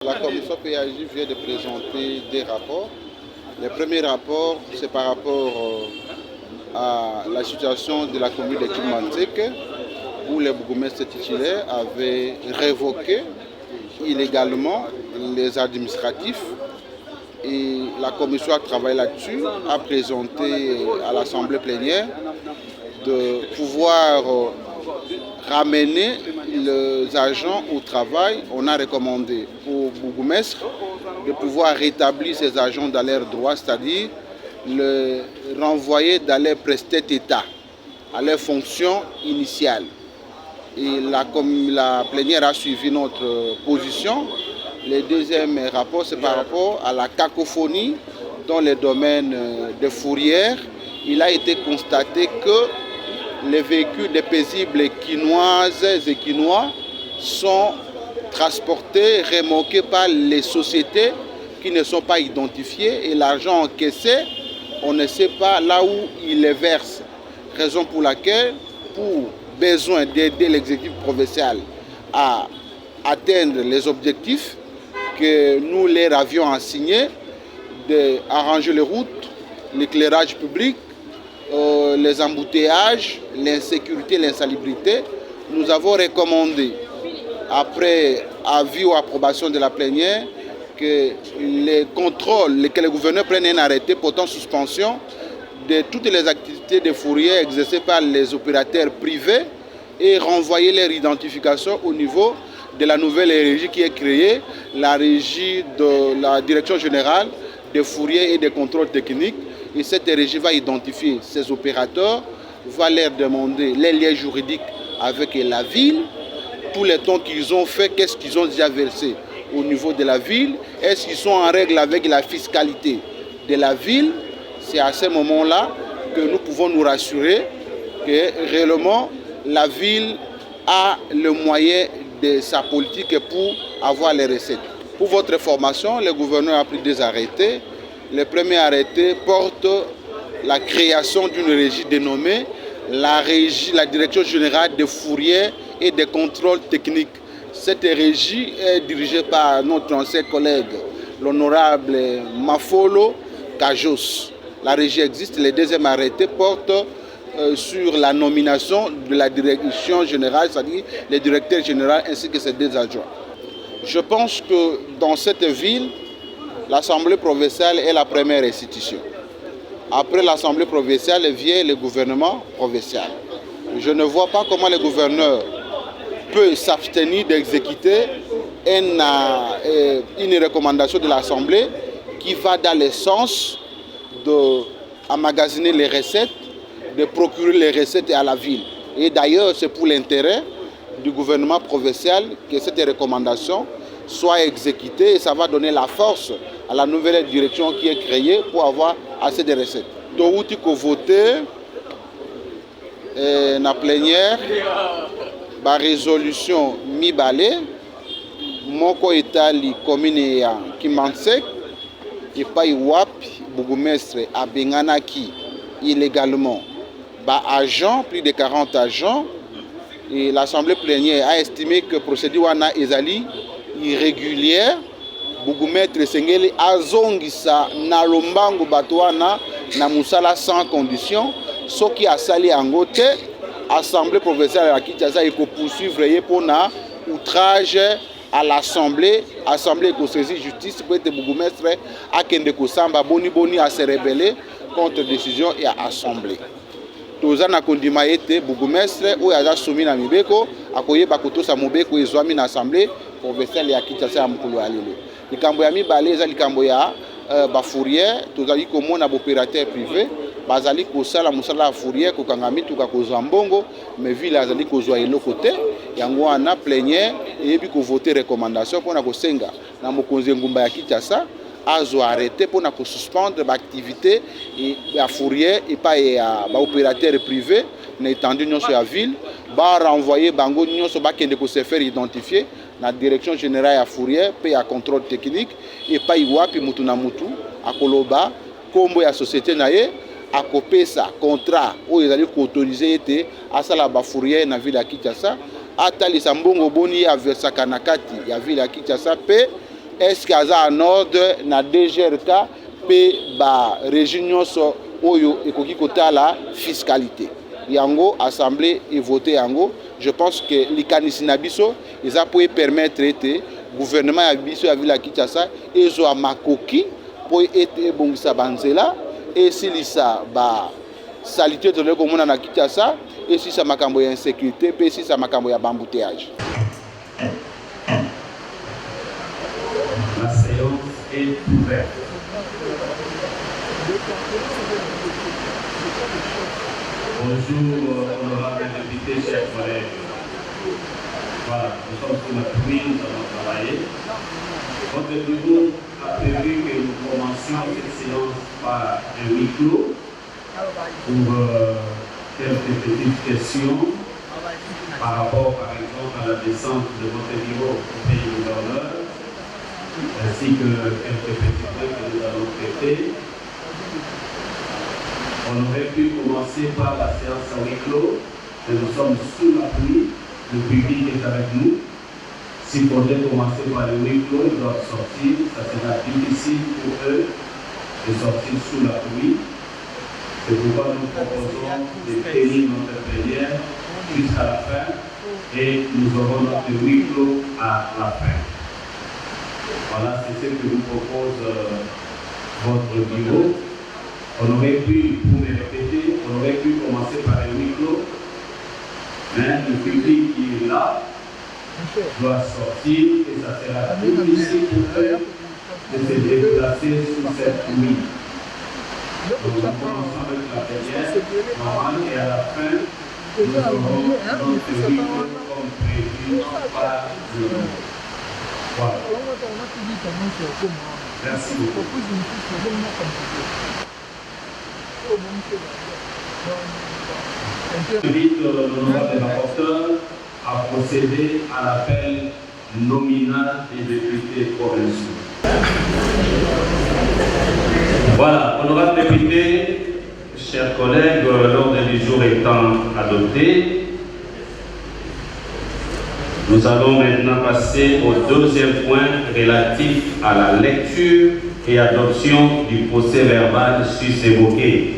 La commission PAJ vient de présenter des rapports. Le premier rapport, c'est par rapport à la situation de la commune de Kimantek, où le bourgmestre titulaire avait révoqué illégalement les administratifs. Et la commission a travaillé là-dessus, a présenté à l'Assemblée plénière de pouvoir ramener les agents au travail. On a recommandé au bourgmestre de pouvoir rétablir ces agents dans leurs droits, c'est-à-dire le renvoyer dans leur prestat état, à leur fonction initiale. Et la plénière a suivi notre position. Le deuxième rapport, c'est par rapport à la cacophonie dans le domaine des fourrières. Il a été constaté que les véhicules des paisibles quinoises et quinois sont transportés, remorqués par les sociétés qui ne sont pas identifiées et l'argent encaissé, on ne sait pas là où il les verse. Raison pour laquelle, pour besoin d'aider l'exécutif provincial à atteindre les objectifs que nous leur avions assignés, d'arranger les routes, l'éclairage public, les embouteillages, l'insécurité, l'insalubrité, nous avons recommandé, après avis ou approbation de la plénière, que les contrôles, que le gouverneur prenne un arrêté portant suspension de toutes les activités de fourrière exercées par les opérateurs privés et renvoyer leur identification au niveau de la nouvelle régie qui est créée, la régie de la Direction générale des fourrières et des contrôles techniques. Et cette régie va identifier ces opérateurs, va leur demander les liens juridiques avec la ville, tous les temps qu'ils ont fait, qu'est-ce qu'ils ont déjà versé au niveau de la ville, est-ce qu'ils sont en règle avec la fiscalité de la ville. C'est à ce moment-là que nous pouvons nous rassurer que réellement la ville a le moyen de sa politique pour avoir les recettes. Pour votre information, le gouverneur a pris des arrêtés. Le premier arrêté porte la création d'une régie dénommée la Direction générale des fourrières et des contrôles techniques. Cette régie est dirigée par notre ancien collègue, l'honorable Mafolo Kajos. La régie existe. Le deuxième arrêté porte sur la nomination de la direction générale, c'est-à-dire le directeur général ainsi que ses deux adjoints. Je pense que dans cette ville, l'Assemblée provinciale est la première institution. Après l'Assemblée provinciale vient le gouvernement provincial. Je ne vois pas comment le gouverneur peut s'abstenir d'exécuter une recommandation de l'Assemblée qui va dans le sens d'emmagasiner les recettes, de procurer les recettes à la ville. Et d'ailleurs, c'est pour l'intérêt du gouvernement provincial que cette recommandation soit exécutée et ça va donner la force à la nouvelle direction qui est créée pour avoir assez de recettes. Donc, il faut voter dans la plénière la résolution Mibale, moko etali commune ya Kimantek, et pas Wapi, bourgmestre abenganaki illégalement. Agents, plus de 40 agents, et l'Assemblée plénière a estimé que le procédure wana ezali irrégulière. Bourgmestre Sengeli azongisa na lombango batouana na musala sans condition. Ce qui a sali en côté, l'Assemblée provinciale à Kinshasa il faut poursuivre pour na outrage à l'Assemblée, Assemblée qui saisit justice pour être bourgmestre à Kende Kosamba boni à se rebeller contre décision et à Assemblée. Toza na kondima ete bourgmestre ou yaza soumis na mibeko akoyeba kotosa mobeko ezwami na Assemblée provinciale ya Kinshasa ya mukulu alele. Likambo ya mibale eza likambo ya bafourrière tozali komona opérateur privé bazali kosala mosala ya fourrière kokanga mituka kozwa mbongo mais ville azali kozwa eloko te yango wana plénière eyebi kovote recommandation mpona kosenga na mokonzi ngumba ya Kinshasa azwa arrêté mpona kosuspendre baactivité ya fourrière epai ya baopérateur privé na étendue nyonso ya ville barenvoye bango nyonso bakende kose faire identifier na direction générale ya fourrière pe ya contrôle technique epai wapi mutu na mutu akoloba kombo ya société na ye akopesa contrat oyo ezali koautorize ete asala bafourrière na ville ya Kinshasa atalisa mbongo boni aversaka na kati ya ville ya Kinshasa pe est-ce qu'il y a un ordre na DGRK pe ba réunion so oyo ekoki kota la fiscalité. Yango assemblée et voter yango. Je pense que likanisi na biso eza pour permettre ete gouvernement ya biso ya ville ya Kinshasa ezo makoki pour ete bongisa banzela et silisa ba salité de l'ekomona na Kinshasa et si ça makambo ya insécurité pe si ça makambo ya bambouteillage. La séance est ouverte. Bonjour, honorable député, chers collègues. Voilà, nous sommes sur la pluie, nous allons travailler. Votre bureau a prévu que nous commencions cette séance par un huis clos pour quelques petites questions par rapport, par exemple, à la descente de votre bureau au pays gouverneur, ainsi que quelques petits points que nous allons traiter. On aurait pu commencer par la séance à huis clos, mais nous sommes sous la pluie, le public est avec nous. S'il faudrait commencer par le huis clos, ils doivent sortir, ça sera difficile pour eux de sortir sous la pluie. C'est pourquoi nous proposons de tenir notre plénière jusqu'à la fin et nous aurons notre huis clos à la fin. Voilà, c'est ce que vous propose votre bureau. On aurait pu, pour me répéter, on aurait pu commencer par un huis clos, mais le public qui est là doit sortir et ça sera difficile pour eux de se déplacer sous cette nuit. Donc nous commençons avec la plénière normale et à la fin, nous aurons notre huis clos comme prévu par le nom. Voilà. Merci beaucoup. J'invite l'honorable rapporteur à procéder à l'appel nominal des députés provinciaux. Voilà, honorable député, chers collègues, l'ordre du jour étant adopté, nous allons maintenant passer au deuxième point relatif à la lecture et adoption du procès verbal sus-évoqué.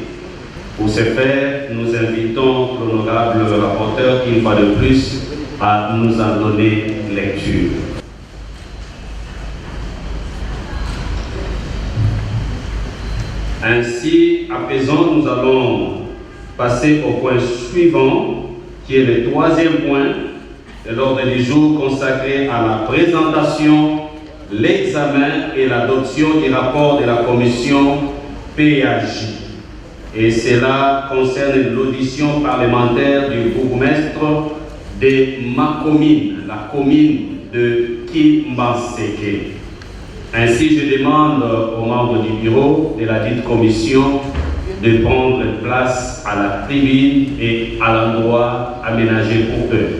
Pour ce faire, nous invitons l'honorable rapporteur, une fois de plus, à nous en donner lecture. Ainsi, à présent, nous allons passer au point suivant, qui est le troisième point de l'ordre du jour consacré à la présentation, l'examen et l'adoption du rapport de la commission PAJ. Et cela concerne l'audition parlementaire du bourgmestre de ma commune, la commune de Kimbanseke. Ainsi, je demande aux membres du bureau de la dite commission de prendre place à la tribune et à l'endroit aménagé pour eux.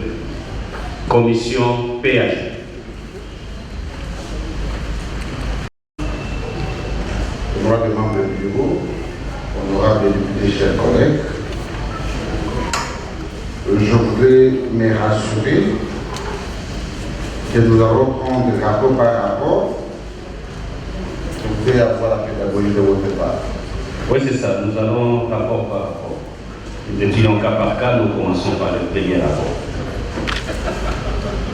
Commission PAJ. Honorable membre du bureau, honorable député, chers collègues, je voudrais me rassurer que nous allons prendre rapport par rapport. Vous pouvez avoir la pédagogie de votre part. Oui, c'est ça, nous allons rapport par rapport. Nous étions cas par cas, nous commençons par le premier rapport.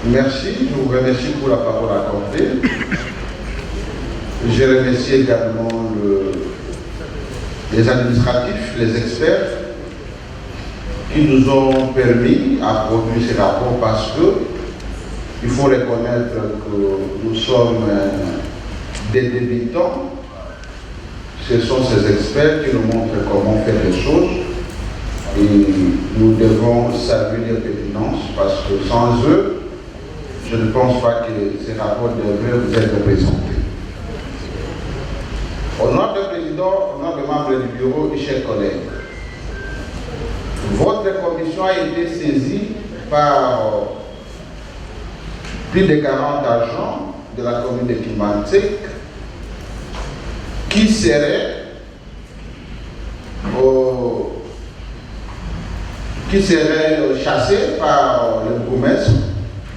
Merci, je vous remercie pour la parole accordée. Je remercie également les administratifs, les experts qui nous ont permis à produire ces rapports parce que il faut reconnaître que nous sommes des débutants. Ce sont ces experts qui nous montrent comment faire les choses et nous devons saluer leur pertinence parce que sans eux, je ne pense pas que ces rapports devraient vous être présentés. Honorable Président, honorable membre du bureau et chers collègues, votre commission a été saisie par plus de 40 agents de la commune de Kimbanseke qui seraient chassés par le bourgmestre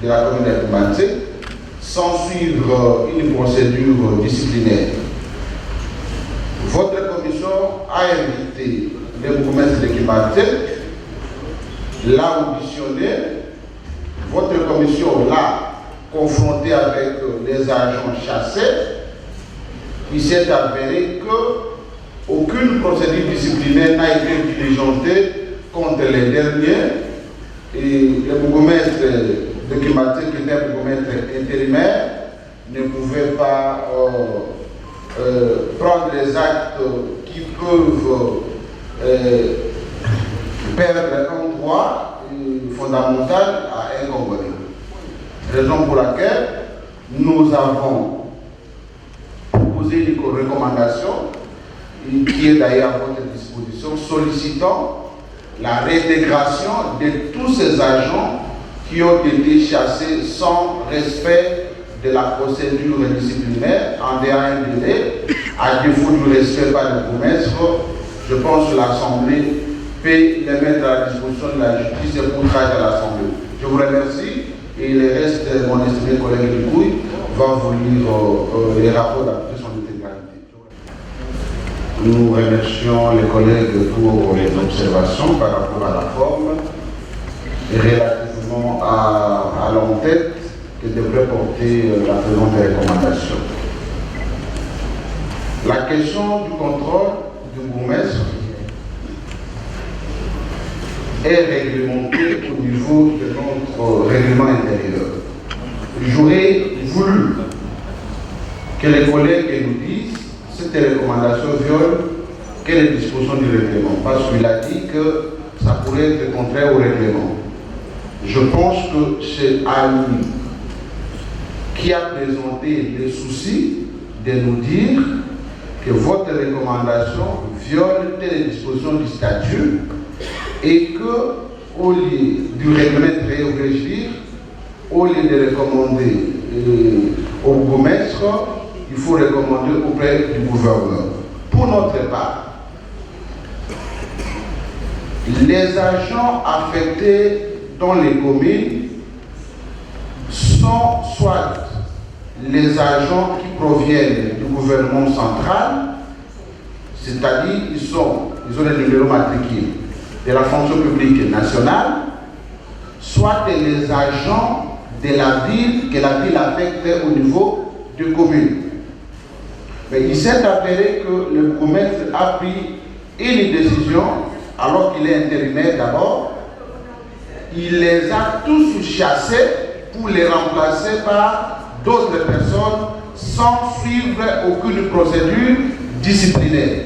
de la commune de Kimbanseke sans suivre une procédure disciplinaire. Votre commission a invité le bourgmestre de Kimbantek, l'a auditionné. Votre commission l'a confronté avec les agents chassés. Il s'est avéré qu'aucune procédure disciplinaire n'a été diligentée contre les derniers. Et le bourgmestre de Kimbantek, qui était un bourgmestre intérimaire, ne pouvait pas prendre les actes qui peuvent perdre un droit fondamental à un Congolais. Raison pour laquelle nous avons proposé une recommandation qui est d'ailleurs à votre disposition, sollicitant la réintégration de tous ces agents qui ont été chassés sans respect de la procédure disciplinaire en dehors d'un délai, à défaut du respect par le bourgmestre. Je pense que l'Assemblée peut les mettre à la disposition de la justice et pour travailler à l'Assemblée. Je vous remercie et le reste, mon estimé collègue Ducouille va vous lire les rapports dans son intégralité. Nous remercions les collègues pour les observations par rapport à la forme et relativement à l'entête que devrait porter la présente recommandation. La question du contrôle du bourgmestre est réglementée au niveau de notre règlement intérieur. J'aurais voulu que les collègues nous disent cette recommandation viole quelle disposition du règlement, parce qu'il a dit que ça pourrait être contraire au règlement. Je pense que c'est à lui qui a présenté les soucis de nous dire que votre recommandation viole telle disposition du statut et que, au lieu du règlement intérieur, au lieu de recommander au bourgmestre, il faut recommander auprès du gouverneur. Pour notre part, les agents affectés dans les communes sont soit les agents qui proviennent du gouvernement central, c'est-à-dire ils ont les numéros matricules de la fonction publique nationale, soit les agents de la ville que la ville affecte au niveau de commune. Mais il s'est avéré que le bourgmestre a pris une décision, alors qu'il est intérimaire d'abord, il les a tous chassés pour les remplacer par d'autres personnes sans suivre aucune procédure disciplinaire,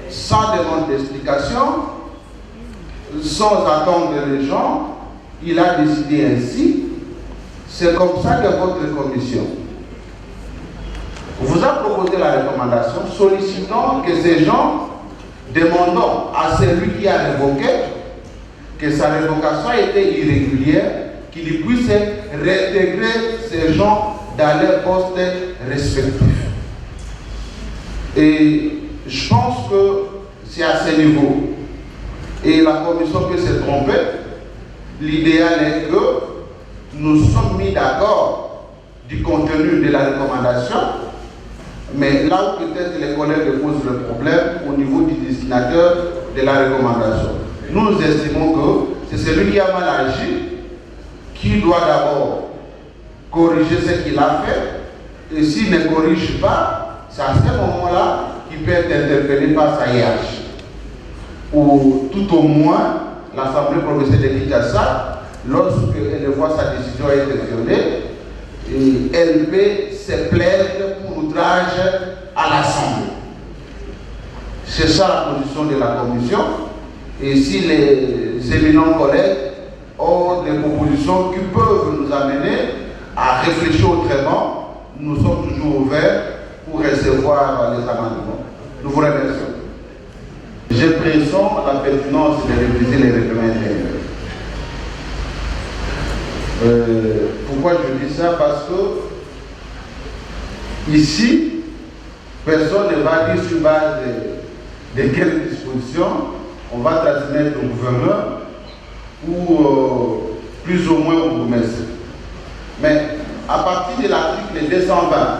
sans demande d'explication, sans attendre les gens. Il a décidé ainsi. C'est comme ça que votre commission vous a proposé la recommandation, sollicitant que ces gens, demandant à celui qui a révoqué que sa révocation était irrégulière, qu'il puisse réintégrer ces gens dans leurs postes respectifs. Et je pense que c'est à ce niveau. Et la commission peut se tromper. L'idéal est que nous sommes mis d'accord du contenu de la recommandation, mais là où peut-être les collègues posent le problème au niveau du destinataire de la recommandation. Nous estimons que c'est celui qui a mal agi qui doit d'abord corriger ce qu'il a fait, et s'il ne corrige pas, c'est à ce moment-là qu'il peut être interpellé par sa hiérarchie. Ou tout au moins, l'Assemblée provinciale de Kinshasa, lorsqu'elle voit sa décision être violée, elle peut se plaindre pour outrage à l'Assemblée. C'est ça la position de la Commission. Et si les éminents collègues ont des propositions qui peuvent nous amener à réfléchir autrement, nous sommes toujours ouverts pour recevoir les amendements. Nous vous remercions. Je présente la pertinence de réviser les règlements intérieurs. Pourquoi je dis ça? Parce que ici, personne ne va dire sur base de quelles dispositions on va transmettre au gouverneur ou plus ou moins au bourgmestre. Mais à partir de l'article 220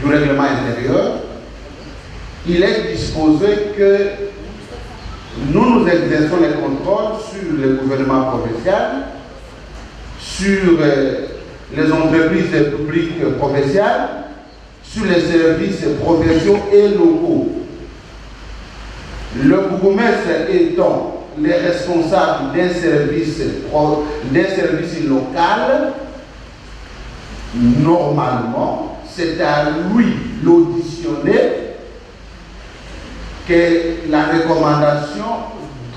du règlement intérieur, il est disposé que nous exerçons les contrôles sur le gouvernement provincial, sur les entreprises publiques provinciales, sur les services provinciaux et locaux. Le bourgmestre étant les responsables d'un service local, normalement, c'est à lui l'auditionner que la recommandation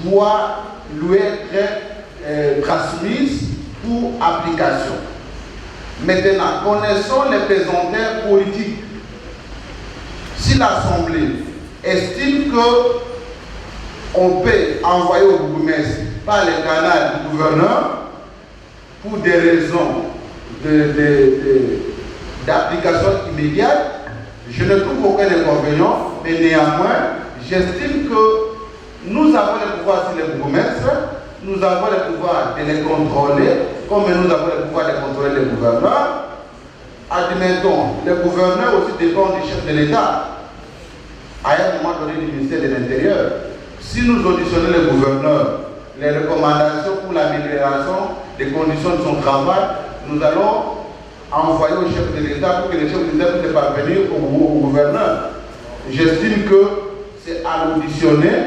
doit lui être transmise pour application. Maintenant, connaissons les pesanteurs politiques. Si l'Assemblée estime qu'on peut envoyer au bourgmestre par le canal du gouverneur pour des raisons d'application immédiate, je ne trouve aucun inconvénient, mais néanmoins, j'estime que nous avons le pouvoir sur les bourgmestres, nous avons le pouvoir de les contrôler, comme nous avons le pouvoir de contrôler les gouverneurs. Admettons, le gouverneur aussi dépend du chef de l'État, à un moment donné du ministère de l'Intérieur. Si nous auditionnons le gouverneur, les recommandations pour l'amélioration des conditions de son travail, nous allons envoyer au chef de l'État pour que le chef de l'État puisse parvenir au gouverneur. J'estime que c'est à l'auditionner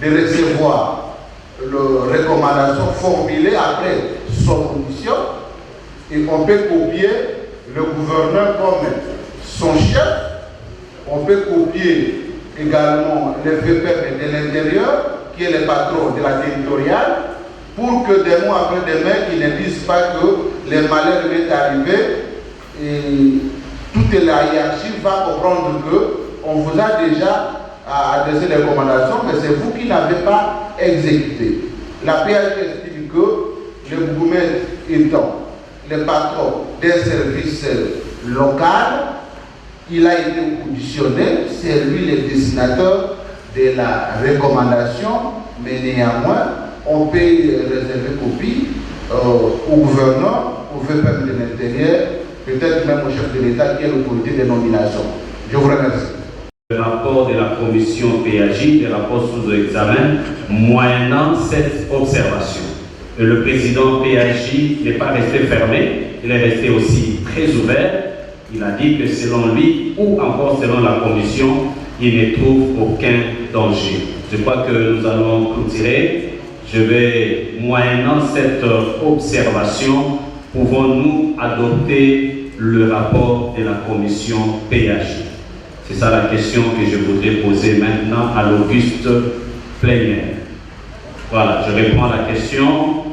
de recevoir les recommandations formulées après son audition, et on peut copier le gouverneur comme son chef, on peut copier également le VPM de l'intérieur, qui est le patron de la territoriale, pour que des mois après demain, ils ne disent pas que les malheurs est arrivé et toute la hiérarchie va comprendre qu'on vous a déjà adressé les recommandations, mais c'est vous qui n'avez pas exécuté. La PHP estime que le bourgmestre étant le patron d'un service local, il a été auditionné, c'est lui le destinateur de la recommandation, mais néanmoins, on peut réserver copie au gouverneur, au VPM de l'Intérieur, peut-être même au chef de l'État qui est l'autorité de nomination. Je vous remercie. Le rapport de la commission PAJ, le rapport sous examen, moyennant cette observation. Et le président PAJ n'est pas resté fermé, il est resté aussi très ouvert. Il a dit que selon lui, ou encore selon la commission, il ne trouve aucun danger. Je crois que nous allons clôturer. Je vais, moyennant cette observation, pouvons-nous adopter le rapport de la commission PAJ? C'est ça la question que je voudrais poser maintenant à l'auguste plénière. Voilà, je réponds à la question.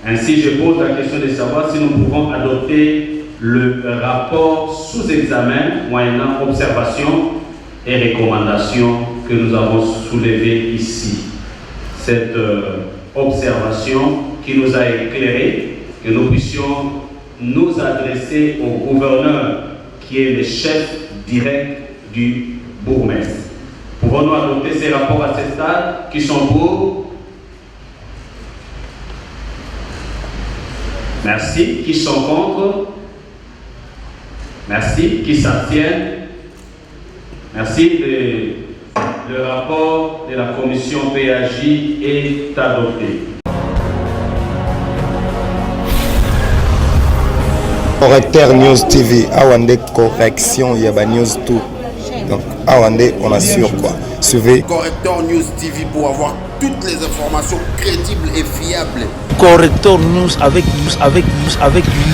Ainsi, je pose la question de savoir si nous pouvons adopter le rapport sous examen, moyennant observation et recommandation que nous avons soulevées ici. Cette observation qui nous a éclairé, que nous puissions nous adresser au gouverneur qui est le chef direct du bourgmestre. Pouvons-nous adopter ces rapports à ce stade qui sont pour? Merci. Qui sont contre? Merci. Qui s'abstiennent? Merci. Le rapport de la commission PAJ est adopté. Correcteur News TV, Awande correction, Yaba News tout. Donc, Awande, on assure quoi. Suivez Correcteur News TV pour avoir toutes les informations crédibles et fiables. Correcteur News avec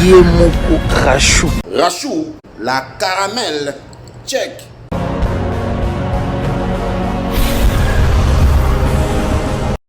Yemoko Rachou. Rachou, la caramel, check.